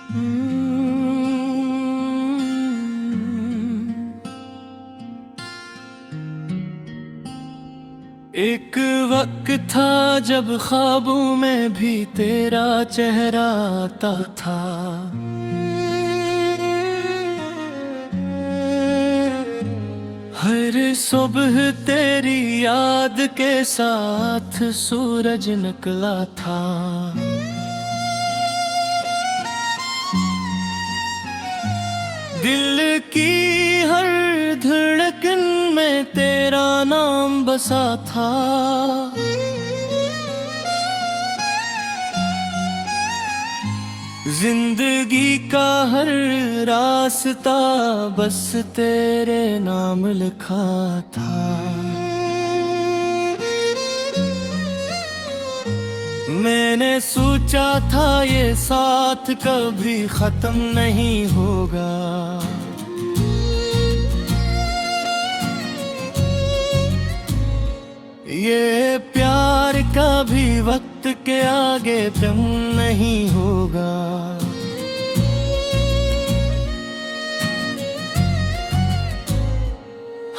एक वक्त था जब ख्वाबों में भी तेरा चेहरा आता था। हर सुबह तेरी याद के साथ सूरज निकला था। दिल की हर धड़कन में तेरा नाम बसा था। जिंदगी का हर रास्ता बस तेरे नाम लिखा था। मैंने सोचा था ये साथ कभी खत्म नहीं होगा। ये प्यार कभी वक्त के आगे तुम नहीं होगा।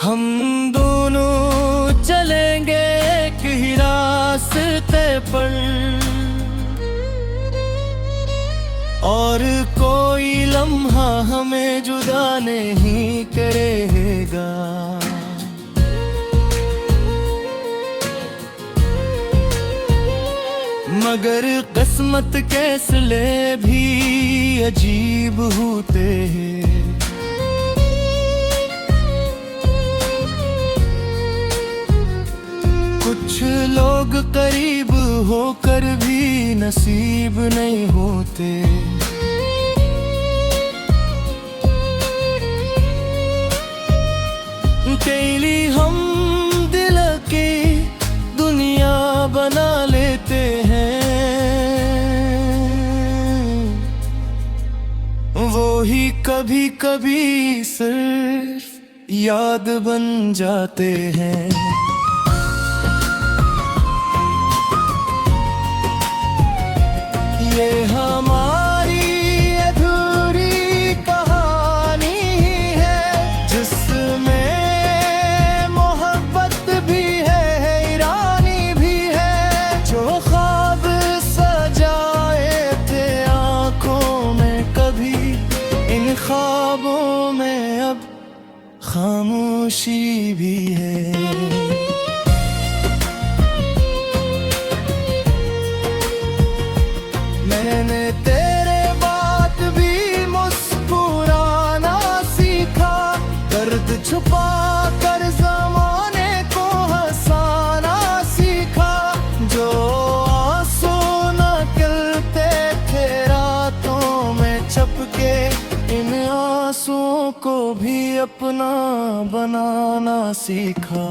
हम दोनों चलेंगे एक ही रास्ते पर, और कोई लम्हा हमें जुदा नहीं करेगा। मगर किस्मत के सिले भी अजीब होते हैं। कुछ लोग करीब होकर भी नसीब नहीं होते। अकेली हम दिल की दुनिया बना लेते हैं। वो ही कभी कभी सिर्फ याद बन जाते हैं। ये हमारी अधूरी कहानी है, जिसमें मोहब्बत भी है, हैरानी भी है। जो ख्वाब सजाए थे आंखों में कभी, इन ख्वाबों में अब खामोशी भी है। मैंने तेरे बाद भी मुस्कुराना सीखा, दर्द छुपा कर ज़माने को हंसाना सीखा। जो आंसू निकलते थे रातों में छपके, इन आंसुओं को भी अपना बनाना सीखा।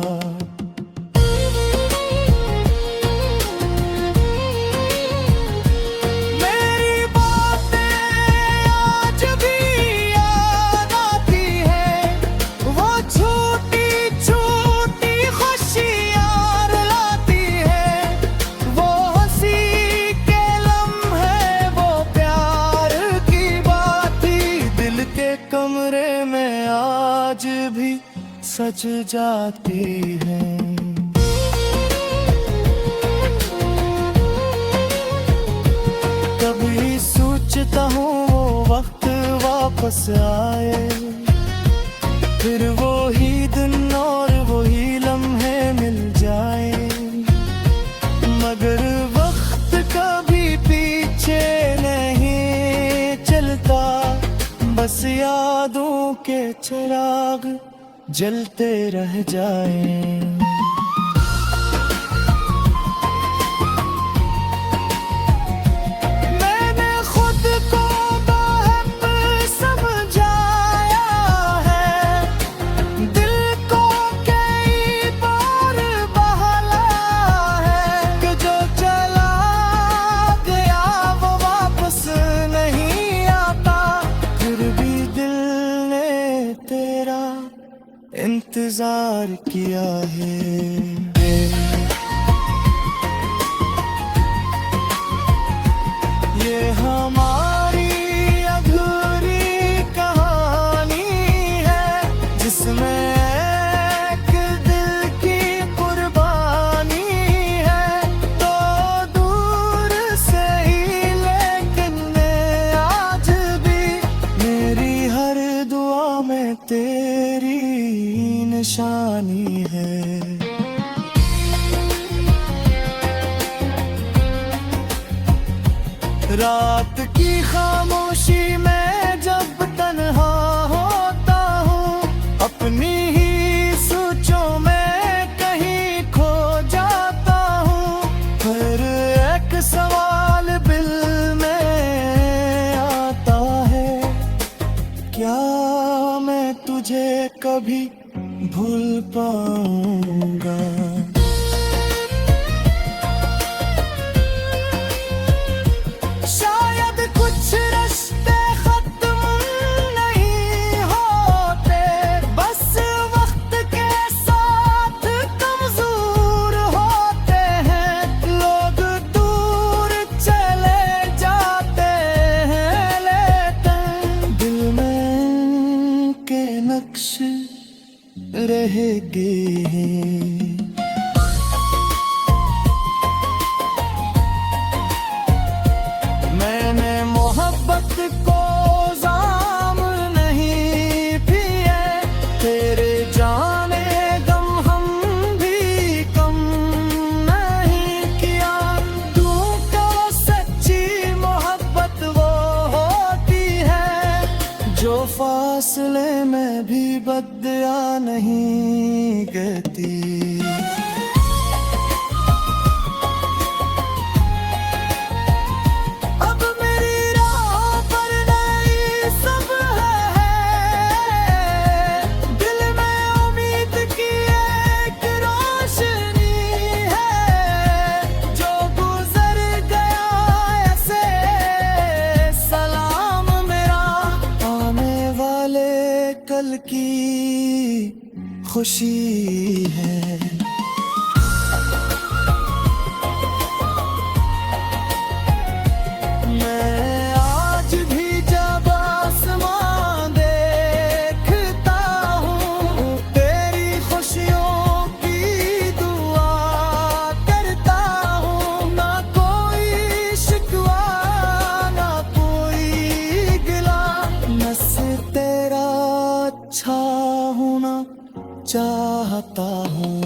कमरे में आज भी सज जाती है। कभी सोचता हूँ वो वक्त वापस आए, फिर वो ही दिन और वो ही लम्हे मिल जाए। मगर वक्त कभी पीछे नहीं चलता, बस यादों के चिराग जलते रह जाएं। मैंने खुद को बेहद समझाया है, दिल को कई बार बहलाया है कि जो चला गया वो वापस नहीं आता। फिर भी दिल ने तेरा इंतजार किया है। ये हमारी रात की खामोशी में जब तन्हा होता हूँ, अपनी ही सोचों में कहीं खो जाता हूँ। फिर एक सवाल दिल में आता है, क्या मैं तुझे कभी भूल पाऊंगा? शायद कुछ रिश्ते खत्म नहीं होते, बस वक्त के साथ कमजोर होते हैं। लोग दूर चले जाते हैं, लेकिन दिल में के नक्श रहेंगे। मैंने मोहब्बत को जाम नहीं पिए, तेरे जाने गम हम भी कम नहीं किया। तू तो सच्ची मोहब्बत वो होती है जो फासले में भी बदया नहीं कहती। अब मेरी राह पर नई सब है, दिल में उम्मीद की एक रोशनी है। जो गुजर गया ऐसे सलाम मेरा, आने वाले कल की खुशी है। मैं आज भी जब आसमां देखता हूँ, तेरी खुशियों की दुआ करता हूँ। ना कोई शिकवा ना कोई गिला, बस तेरा अच्छा होना चाहता हूँ।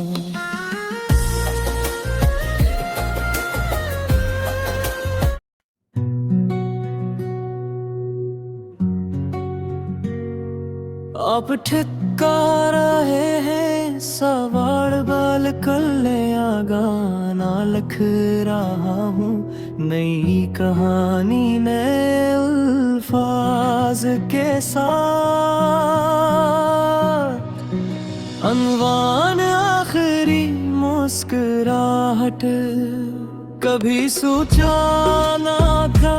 आप ठिका रहे हैं सवार बाल कल्याा, गाना लिख रहा हूँ नई कहानी नए अल्फाज के साथ। अनवान आखिरी मुस्कुराहट कभी सोचा ना था,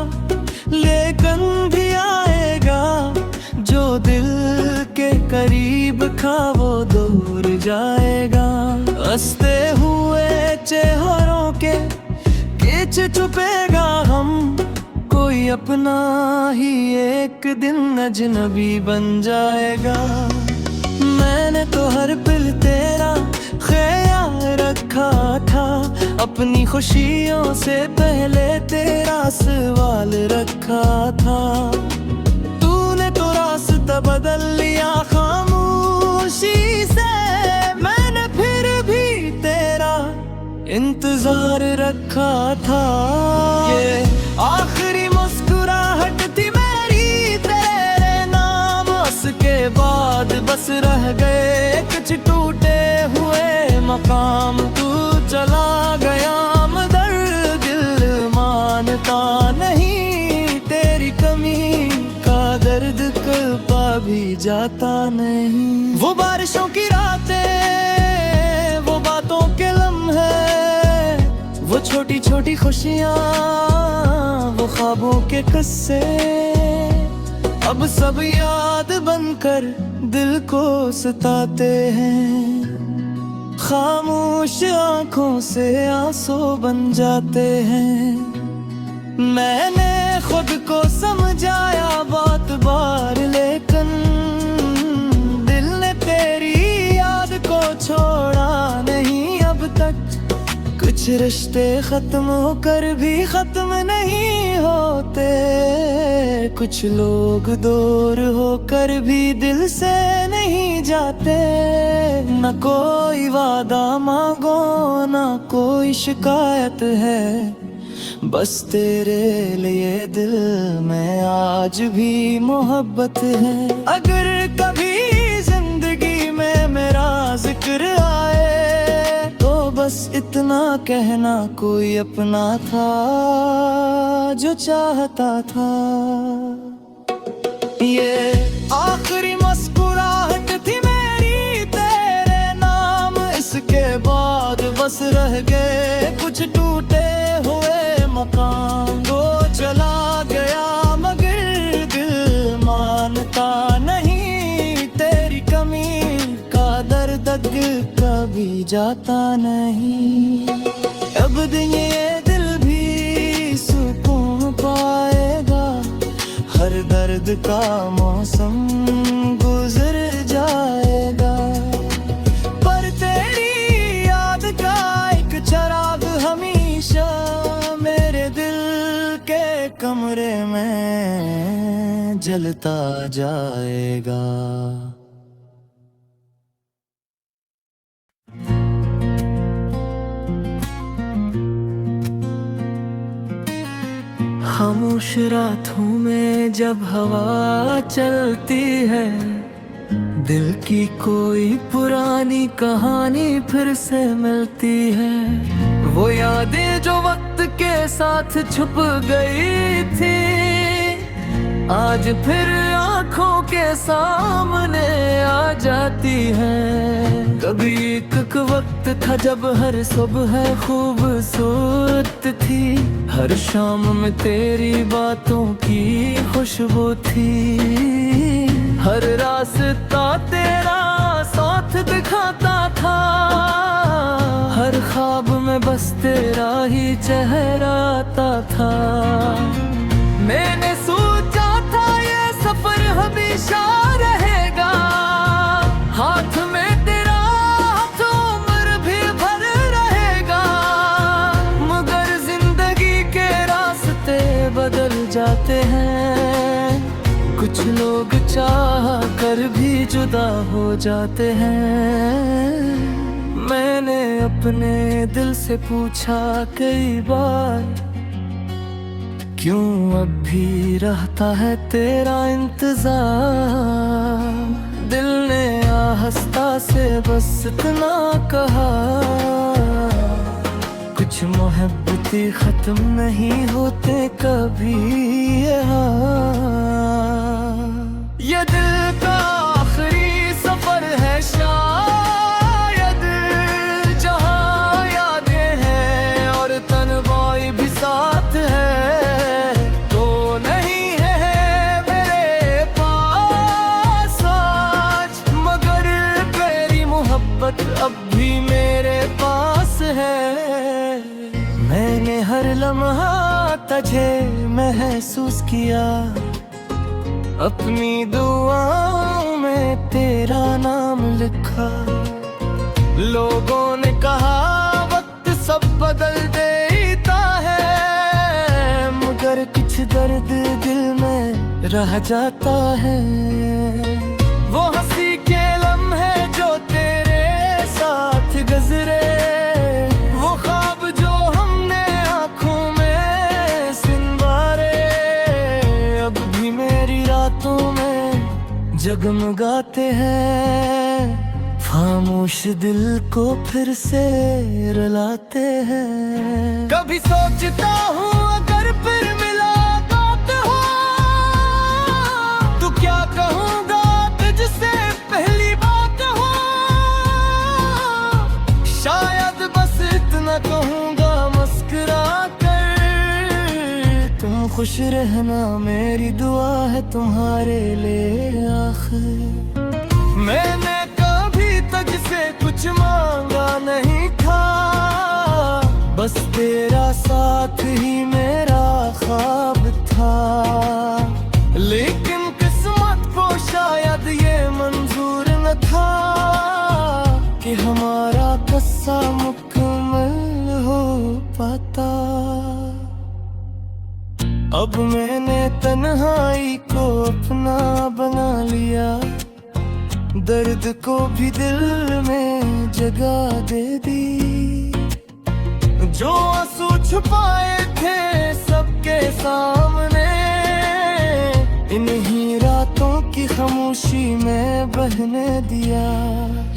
लेकिन भी आएगा। जो दिल के करीब था वो दूर जाएगा। हंसते हुए चेहरों के बीच छुपेगा हम, कोई अपना ही एक दिन अजनबी बन जाएगा। मैंने तो हर पल तेरा ख्याल रखा था, अपनी खुशियों से पहले तेरा सवाल रखा था। तूने तो रास्ता बदल लिया खामोशी से, मैंने फिर भी तेरा इंतजार रखा था। ये आखिरी मुस्कुराहट थी मेरी तेरे नाम, उसके बाद बस रह गए कुछ टूटे हुए मकाम। तू चला गया मगर दिल मानता नहीं, तेरी कमी का दर्द कल पा भी जाता नहीं। वो बारिशों की रातें, वो बातों के लम्हे, वो छोटी छोटी खुशियाँ, वो ख्वाबों के किस्से, अब सब याद बनकर दिल को सताते हैं। खामोश आंखों से आंसू बन जाते हैं। मैंने खुद को समझाया बहुत बार, लेकिन दिल ने तेरी याद को छोड़ा नहीं अब तक। कुछ रिश्ते खत्म होकर भी खत्म नहीं होते, कुछ लोग दूर होकर भी दिल से नहीं जाते। न कोई वादा मांगो, न कोई शिकायत है, बस तेरे लिए दिल में आज भी मोहब्बत है। अगर कभी जिंदगी में मेरा जिक्र आए तो बस इतना कहना, कोई अपना था जो चाहता था। ये आखिरी मुस्कुराहट थी मेरी तेरे नाम, इसके बाद बस रह गए कुछ टूटे हुए मकान। वो चला गया मगर दिल मानता नहीं, तेरी कमी का दर्द कभी जाता नहीं। अब दिन ये दिल भी सुकून पाएगा, हर दर्द का मौसम गुजर जाएगा। पर तेरी याद का एक चिराग हमेशा मेरे दिल के कमरे में जलता जाएगा। खामोश रातों में जब हवा चलती है, दिल की कोई पुरानी कहानी फिर से मिलती है। वो यादें जो वक्त के साथ छुप गई थी, आज फिर आंखों के सामने आ जाती है। कभी एक वक्त था जब हर सुबह खूबसूरत थी, हर शाम में तेरी बातों की खुशबू थी। हर रास्ता तेरा साथ दिखाता था, हर ख्वाब में बस तेरा ही चेहरा आता था। मैंने सोचा था ये सफर हमेशा रहेगा, हाथ में तेरा हाथ उम्र भी भर रहेगा। मगर जिंदगी के रास्ते बदल जाते हैं, कुछ लोग चाह कर भी जुदा हो जाते हैं। मैंने अपने दिल से पूछा कई बार, क्यों अब भी रहता है तेरा इंतजार। दिल ने आहिस्ता से बस इतना कहा, कुछ मोहब्बतें खत्म नहीं होते कभी ये दिल का आखिरी सफर है शायद, जहां यादें हैं और तन्हाई भी साथ है। तो नहीं है मेरे पास आज, मगर तेरी मोहब्बत अब भी मेरे पास है। मैंने हर लम्हा तुझे महसूस किया, अपनी दुआओं में तेरा नाम लिखा। लोगों ने कहा वक्त सब बदल देता है, मगर कुछ दर्द दिल में रह जाता है। वो हंसी के लम्हे जो तेरे साथ गुजरे, वो ख्वाब जो हमने आँखों में सिंवारे, अब भी मेरी रातों में जगमगाते हैं। खामोश दिल को फिर से रुलाते हैं। कभी सोचता हूँ अगर फिर मुलाकात हो तो क्या कहूँगा तुझसे पहली बात हो। शायद बस इतना कहूँगा मुस्कुरा कर, तुम खुश रहना मेरी दुआ है तुम्हारे लिए आखिर। मैंने तुझसे कुछ मांगा नहीं था, बस तेरा साथ ही मेरा ख्वाब था। लेकिन किस्मत को शायद ये मंजूर न था कि हमारा किस्सा मुकम्मल हो पाता। अब मैंने तन्हाई को अपना बना लिया, दर्द को भी दिल में जगह दे दी। जो आंसू छुपाए थे आंखें सबके सामने, इन्हीं रातों की खामोशी में बहने दिया।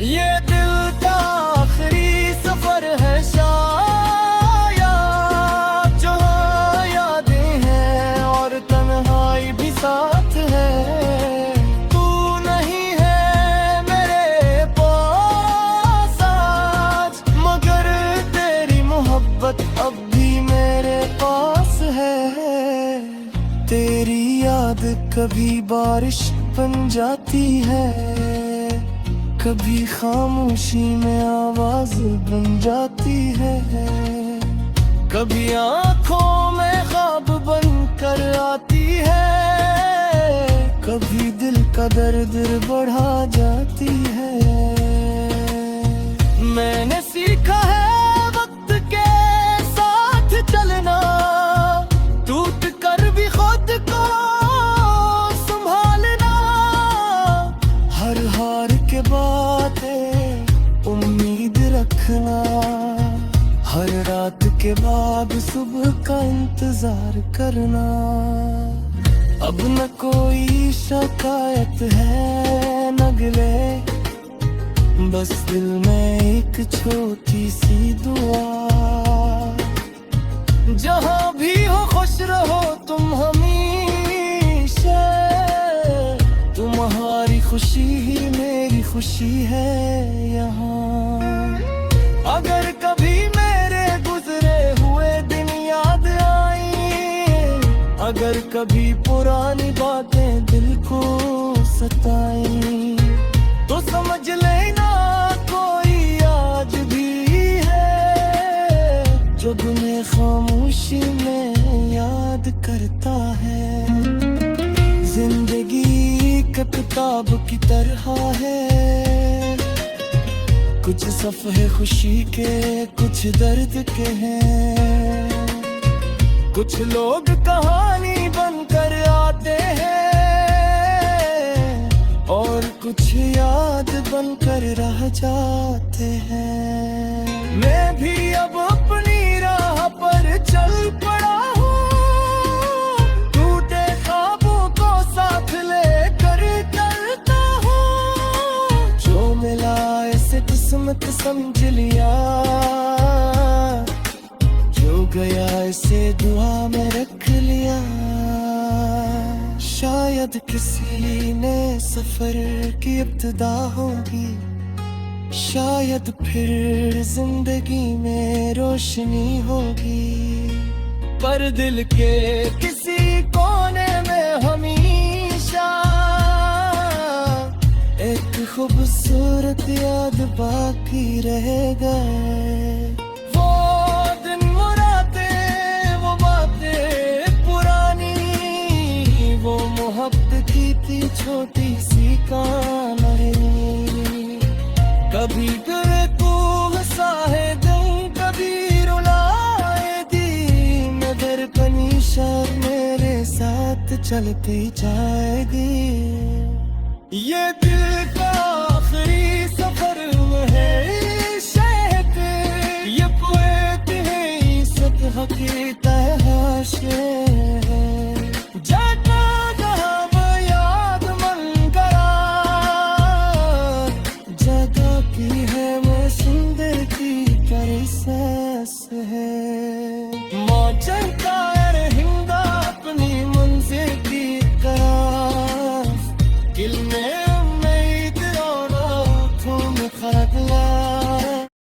ये दिल का आखिरी सफर है शायद, जहाँ यादें हैं और तन्हाई भी साथ है। तू नहीं है मेरे पास आज, मगर तेरी मोहब्बत अब भी मेरे पास है। तेरी याद कभी बारिश बन जाती है, कभी खामोशी में आवाज बन जाती है, कभी आंखों में ख्वाब बन कर आती है, कभी दिल का दर्द बढ़ा जाती है। मैंने सीखा है वक्त के साथ चलना, टूट कर भी खुद को संभालना। हर हार के बाद उम्मीद रखना, हर रात के बाद सुबह का इंतजार करना। अब न कोई शिकायत है न गिले, बस दिल में एक छोटी सी दुआ। जहाँ भी हो खुश रहो तुम हमेशा, तुम्हारी खुशी ही मेरी खुशी है यहाँ। अगर कभी मेरे गुजरे हुए दिन याद आई, अगर कभी पुरानी बातें दिल को सताई, तो समझ लेना कोई आज भी है जो तुम्हें खामोशी में याद करता है। जिंदगी एक किताब की तरह है, कुछ सफ़े खुशी के कुछ दर्द के हैं। कुछ लोग कहानी बनकर आते हैं और कुछ याद बनकर रह जाते हैं। मैं भी अब अपनी राह पर चल पड़ा हूँ, टूटे ख्वाबों को साथ लेकर चलता हूँ। जो मिला ऐसे किस्मत समझ लिया, जो गया इसे दुआ में रख लिया। शायद किसी ने सफर की इब्तिदा होगी, शायद फिर जिंदगी में रोशनी होगी, पर दिल के किसी कोने में हमेशा एक खूबसूरत याद बाकी रहेगा। वो दिन मुरादें, वो बातें पुरानी, वो मोहब्बत की थी छोटी सी कहानी। कभी करे तू हंसाए दिल, कभी रुलाए दी, मगर हमेशा मेरे साथ चलती जाएगी। ये दिल